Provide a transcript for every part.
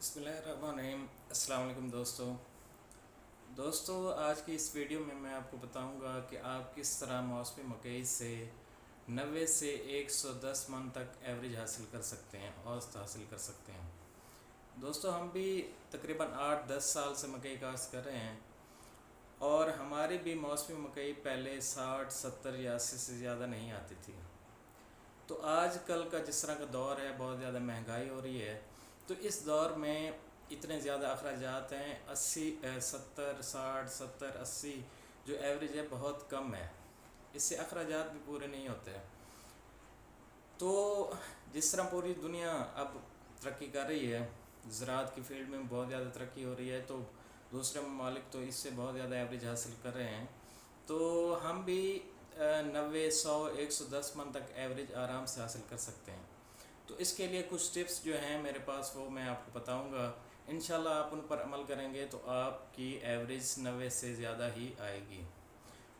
बिस्मिल्लाहिर्रहमानिर्रहीम। अस्सलाम वालेकुम दोस्तों, आज की इस वीडियो में मैं आपको बताऊंगा कि आप किस तरह मौसमी मकई से 90 से 110 मन तक एवरेज हासिल कर सकते हैं, औसत हासिल कर सकते हैं। दोस्तों, हम भी तकरीबन 8-10 साल से मकई काश्त कर रहे हैं और हमारी भी मौसमी मकई पहले 60-70 या 80 से ज़्यादा नहीं आती थी। तो आज कल का जिस तरह का दौर है, बहुत ज़्यादा महंगाई हो रही है, तो इस दौर में इतने ज़्यादा अखराजात हैं। 80 70 60 70 80 जो एवरेज है बहुत कम है, इससे अखराजात भी पूरे नहीं होते हैं। तो जिस तरह पूरी दुनिया अब तरक्की कर रही है, ज़राअत की फील्ड में बहुत ज़्यादा तरक्की हो रही है, तो दूसरे ममालिक तो इससे बहुत ज़्यादा एवरेज हासिल कर रहे हैं। तो हम भी 90 100 110 मन तक एवरेज आराम से हासिल कर सकते हैं। तो इसके लिए कुछ टिप्स जो हैं मेरे पास, वो मैं आपको बताऊंगा। इंशाल्लाह आप उन पर अमल करेंगे तो आपकी एवरेज 90 से ज़्यादा ही आएगी।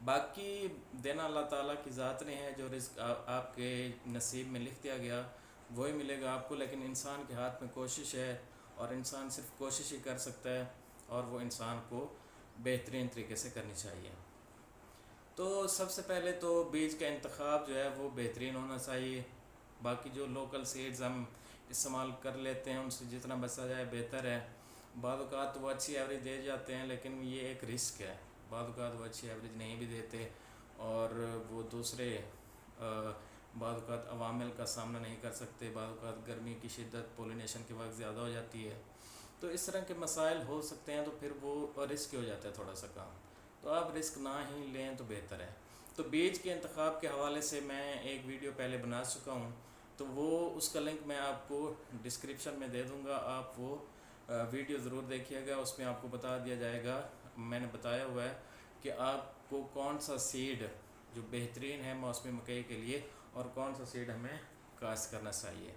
बाकी देना अल्लाह ताला की ज़ात ने है, जो रिस्क आपके नसीब में लिख दिया गया वही मिलेगा आपको। लेकिन इंसान के हाथ में कोशिश है और इंसान सिर्फ कोशिश ही कर सकता है, और वो इंसान को बेहतरीन तरीके से करनी चाहिए। तो सबसे पहले तो बीज का इंतखाब जो है वो बेहतरीन होना चाहिए। बाकी जो लोकल सीड्स हम इस्तेमाल कर लेते हैं उनसे जितना बचा जाए बेहतर है। बाद औक़ात तो वो अच्छी एवरेज दे जाते हैं, लेकिन ये एक रिस्क है। बाद औक़ात वो अच्छी एवरेज नहीं भी देते और वो दूसरे बाद औक़ात अवामिल का सामना नहीं कर सकते। बाद औक़ात गर्मी की शिद्दत पोलिनेशन के वक्त ज़्यादा हो जाती है, तो इस तरह के मसाइल हो सकते हैं। तो फिर वो रिस्क हो जाता है थोड़ा सा काम, तो आप रिस्क ना ही लें तो बेहतर है। तो बीज के इंतखाब के हवाले से मैं एक वीडियो पहले बना चुका हूँ, तो वो उसका लिंक मैं आपको डिस्क्रिप्शन में दे दूँगा। आप वो वीडियो ज़रूर देखिएगा, उसमें आपको बता दिया जाएगा, मैंने बताया हुआ है कि आपको कौन सा सीड जो बेहतरीन है मौसमी मकई के लिए और कौन सा सीड हमें काश्त करना चाहिए।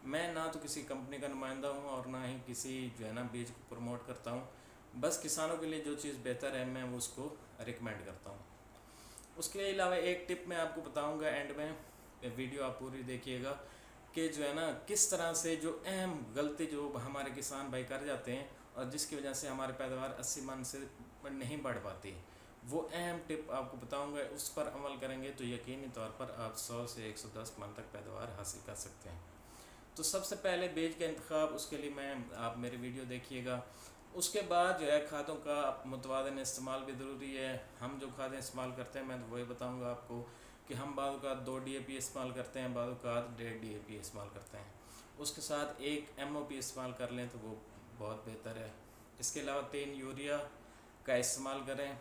मैं ना तो किसी कंपनी का नुमाइंदा हूँ और ना ही किसी जो है ना बीज को प्रमोट करता हूँ। बस किसानों के लिए जो चीज़ बेहतर है मैं उसको रिकमेंड करता हूँ। उसके अलावा एक टिप मैं आपको बताऊँगा एंड में, वीडियो आप पूरी देखिएगा, कि जो है ना किस तरह से जो अहम गलती जो हमारे किसान भाई कर जाते हैं और जिसकी वजह से हमारे पैदावार 80 मन से नहीं बढ़ पाती, वो अहम टिप आपको बताऊंगा। उस पर अमल करेंगे तो यकीनी तौर पर आप 100 से 110 मन तक पैदावार हासिल कर सकते हैं। तो सबसे पहले बीज का इंतखाब, उसके लिए आप मेरी वीडियो देखिएगा। उसके बाद जो है खादों का मुतवाज़न इस्तेमाल भी ज़रूरी है। हम जो खादें इस्तेमाल करते हैं मैं तो वही बताऊंगा आपको कि हम बाद औक़ात 2 DAP इस्तेमाल करते हैं, बाद औक़ात 1.5 DAP इस्तेमाल करते हैं। उसके साथ 1 MOP इस्तेमाल कर लें तो वो बहुत बेहतर है। इसके अलावा 3 यूरिया का इस्तेमाल करें,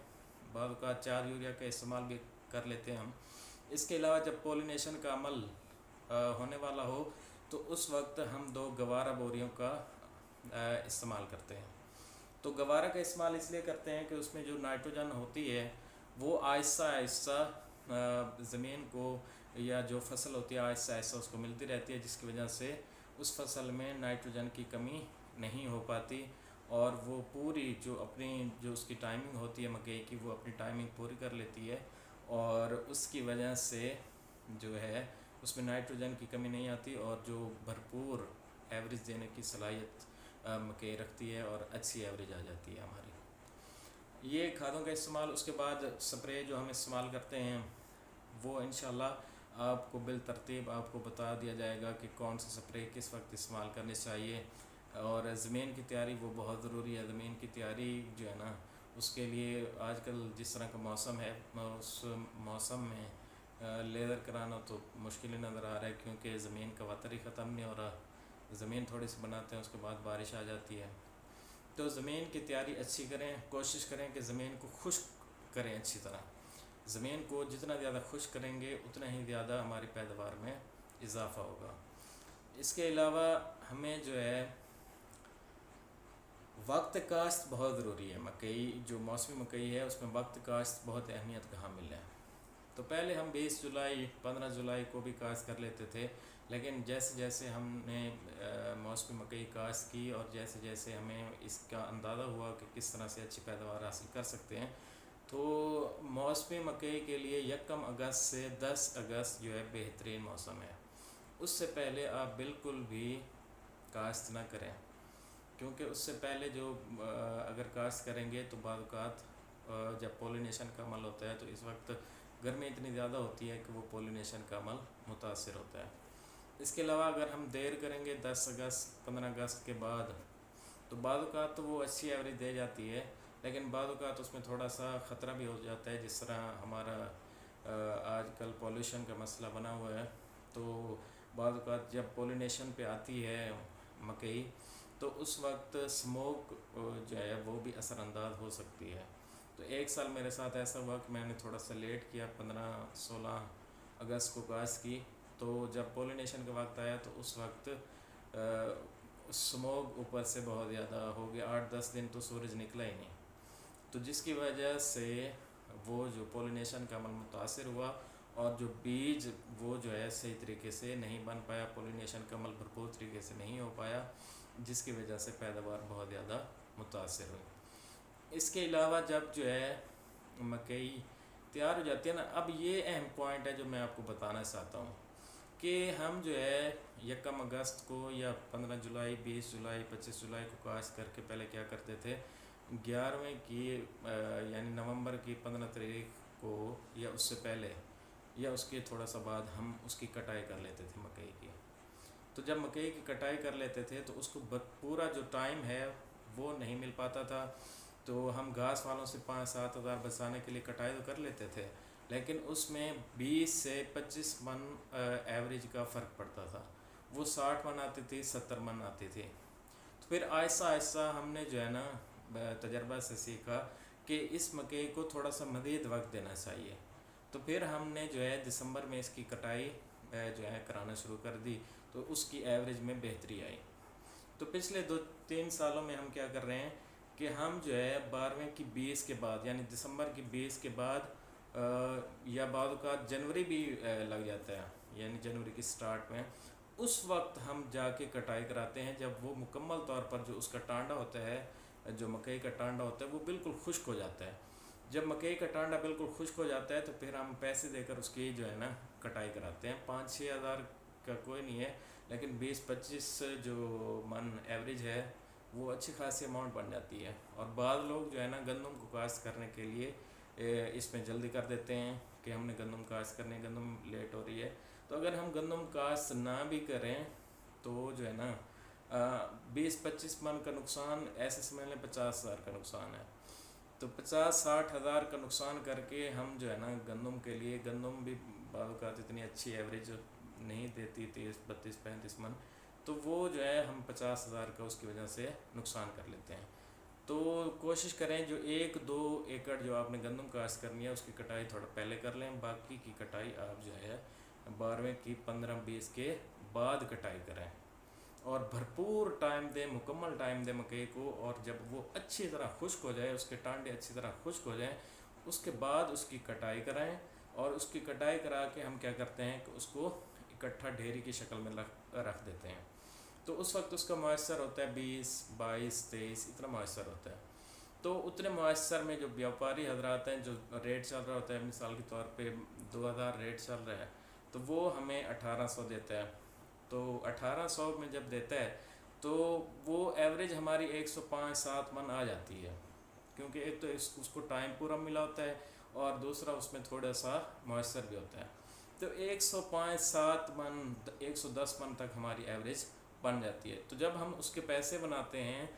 बाद औक़ात 4 यूरिया का इस्तेमाल भी कर लेते हैं हम। इसके अलावा जब पोलिनेशन का अमल होने वाला हो तो उस वक्त हम 2 गवारा बोरियों का इस्तेमाल करते हैं। तो गवारा का इस्तेमाल इसलिए करते हैं कि उसमें जो नाइट्रोजन होती है वो आहिस्ता आहिस्ता ज़मीन को, या जो फसल होती है आहिस्ता आहिस्ता उसको मिलती रहती है, जिसकी वजह से उस फसल में नाइट्रोजन की कमी नहीं हो पाती और वो पूरी जो उसकी टाइमिंग होती है मकई की, वो अपनी टाइमिंग पूरी कर लेती है और उसकी वजह से जो है उसमें नाइट्रोजन की कमी नहीं आती और जो भरपूर एवरेज देने की सलाहियत मकई रखती है और अच्छी एवरेज आ जाती है हमारी। ये खादों का इस्तेमाल, उसके बाद स्प्रे जो हम इस्तेमाल करते हैं वो इंशाल्लाह आपको बिल तरतीब आपको बता दिया जाएगा कि कौन सा स्प्रे किस वक्त इस्तेमाल करनी चाहिए। और ज़मीन की तैयारी वो बहुत ज़रूरी है। ज़मीन की तैयारी जो है ना, उसके लिए आजकल जिस तरह का मौसम है, उस मौसम में लेज़र कराना तो मुश्किल ही नज़र आ रहा है, क्योंकि ज़मीन का वतर ही ख़त्म नहीं हो रहा। ज़मीन थोड़ी सी बनाते हैं, उसके बाद बारिश आ जाती है। तो ज़मीन की तैयारी अच्छी करें, कोशिश करें कि ज़मीन को खुश्क करें अच्छी तरह। ज़मीन को जितना ज़्यादा खुश्क करेंगे उतना ही ज़्यादा हमारी पैदावार में इजाफ़ा होगा। इसके अलावा हमें जो है वक्त काश्त बहुत ज़रूरी है। मकई जो मौसमी मकई है उसमें वक्त काश्त बहुत अहमियत का हामिल है। तो पहले हम 20 जुलाई 15 जुलाई को भी काश्त कर लेते थे, लेकिन जैसे जैसे हमने मौसमी मकई काश्त की और जैसे जैसे हमें इसका अंदाज़ा हुआ कि किस तरह से अच्छी पैदावार हासिल कर सकते हैं, तो मौसमी मकई के लिए 1 अगस्त से 10 अगस्त जो है बेहतरीन मौसम है। उससे पहले आप बिल्कुल भी काश्त ना करें। क्योंकि उससे पहले जो अगर काश्त करेंगे तो बाद औक़ात जब पोलिनेशन का अमल होता है तो इस वक्त गर्मी इतनी ज़्यादा होती है कि वो पोलिनेशन का अमल मुतासर होता है। इसके अलावा अगर हम देर करेंगे 10 अगस्त 15 अगस्त के बाद तो बाद औक़ात तो वो अच्छी एवरेज दे जाती है, लेकिन बाद औक़ात उसमें थोड़ा सा ख़तरा भी हो जाता है। जिस तरह हमारा आजकल पॉल्यूशन का मसला बना हुआ है, तो बाद औक़ात जब पोलिनेशन पे आती है मकई तो उस वक्त स्मोक जो है वो भी असरअंदाज हो सकती है। तो एक साल मेरे साथ ऐसा हुआ कि मैंने थोड़ा सा लेट किया, 15-16 अगस्त को काश्त की। तो जब पोलिनेशन का वक्त आया तो उस वक्त स्मोक ऊपर से बहुत ज़्यादा हो गया, 8-10 दिन तो सूरज निकला ही नहीं। तो जिसकी वजह से वो जो पोलिनेशन का अमल मुतासर हुआ और जो बीज वो जो है सही तरीके से नहीं बन पाया, पोलिनेशन का अमल भरपूर तरीके से नहीं हो पाया, जिसकी वजह से पैदावार बहुत ज़्यादा मुतासर हुई। इसके अलावा जब जो है मकई तैयार हो जाती है ना, अब ये अहम पॉइंट है जो मैं आपको बताना चाहता हूँ कि हम जो है 1 अगस्त को या 15 जुलाई 20 जुलाई 25 जुलाई को काश्त करके पहले क्या करते थे, 11वें की यानी नवंबर की 15 तारीख को या उससे पहले या उसके थोड़ा सा बाद हम उसकी कटाई कर लेते थे मकई की। तो जब मकई की कटाई कर लेते थे तो उसको पूरा जो टाइम है वो नहीं मिल पाता था, तो हम घास वालों से 5-7 हज़ार बचाने के लिए कटाई तो कर लेते थे, लेकिन उसमें 20 से 25 मन एवरेज का फ़र्क पड़ता था। वो 60 मन आती थी, 70 मन आती थी। तो फिर आहिस्ता आहिस्ता हमने जो है ना तजर्बा से सीखा कि इस मकई को थोड़ा सा मज़ीद वक्त देना चाहिए। तो फिर हमने जो है दिसंबर में इसकी कटाई जो है कराना शुरू कर दी, तो उसकी एवरेज में बेहतरी आई। तो पिछले 2-3 सालों में हम क्या कर रहे हैं कि हम जो है 12वें की 20 के बाद यानी दिसंबर की 20 के बाद या बाद का जनवरी भी लग जाता है, यानी जनवरी की स्टार्ट में, उस वक्त हम जाके कटाई कराते हैं जब वो मुकम्मल तौर पर जो उसका टांडा होता है, जो मकई का टांडा होता है, वो बिल्कुल खुश्क हो जाता है। जब मकई का टांडा बिल्कुल खुश्क हो जाता है तो फिर हम पैसे देकर उसकी जो है ना कटाई कराते हैं। 5-6 हज़ार का कोई नहीं है, लेकिन 20-25 जो मन एवरेज है वो अच्छी खासी अमाउंट बन जाती है। और बाद लोग जो है ना गंदम को काश्त करने के लिए इसमें जल्दी कर देते हैं कि हमने गंदम काश्त करने, गंदम लेट हो रही है। तो अगर हम गंदम काश्त ना भी करें तो जो है ना 20-25 मन का नुकसान ऐसे समझ लें 50 हज़ार का नुकसान है। तो 50-60 हज़ार का नुकसान करके हम जो है ना गंदम के लिए, गंदम भी बाज़ इतनी अच्छी एवरेज नहीं देती, 30-32-35 मन, तो वो जो है हम 50 हज़ार का उसकी वजह से नुकसान कर लेते हैं। तो कोशिश करें जो 1-2 एकड़ जो आपने गंदम काश्त करनी है उसकी कटाई थोड़ा पहले कर लें, बाकी की कटाई आप जो है 12वें की 15-20 के बाद कटाई करें और भरपूर टाइम दें, मुकम्मल टाइम दें मकई को। और जब वो अच्छी तरह खुश्क हो जाए, उसके टांडे अच्छी तरह खुश्क हो जाएं, उसके बाद उसकी कटाई कराएं। और उसकी कटाई करा के हम क्या करते हैं कि उसको इकट्ठा ढेरी की शक्ल में रख देते हैं। तो उस वक्त उसका मॉइस्चर होता है 20, 22, 23 इतना मॉइस्चर होता है। तो उतने मॉइस्चर में जो व्यापारी हजरात हैं, जो रेट चल रहा होता है, मिसाल के तौर पे 2000 रेट चल रहा है, तो वो हमें 1800 देता है। तो 1800 में जब देता है तो वो एवरेज हमारी 105-7 मन आ जाती है, क्योंकि एक तो उसको टाइम पूरा मिला होता है और दूसरा उसमें थोड़ा सा मॉइस्चर भी होता है। तो 105-7 मन 110 मन तक हमारी एवरेज बन जाती है। तो जब हम उसके पैसे बनाते हैं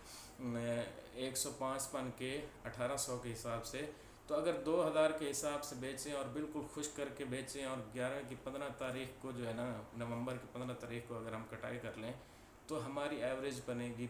105 मन के 1800 के हिसाब से, तो अगर 2000 के हिसाब से बेचें और बिल्कुल खुश करके बेचें और 11 की 15 तारीख को जो है ना नवंबर की 15 तारीख को अगर हम कटाई कर लें तो हमारी एवरेज बनेगी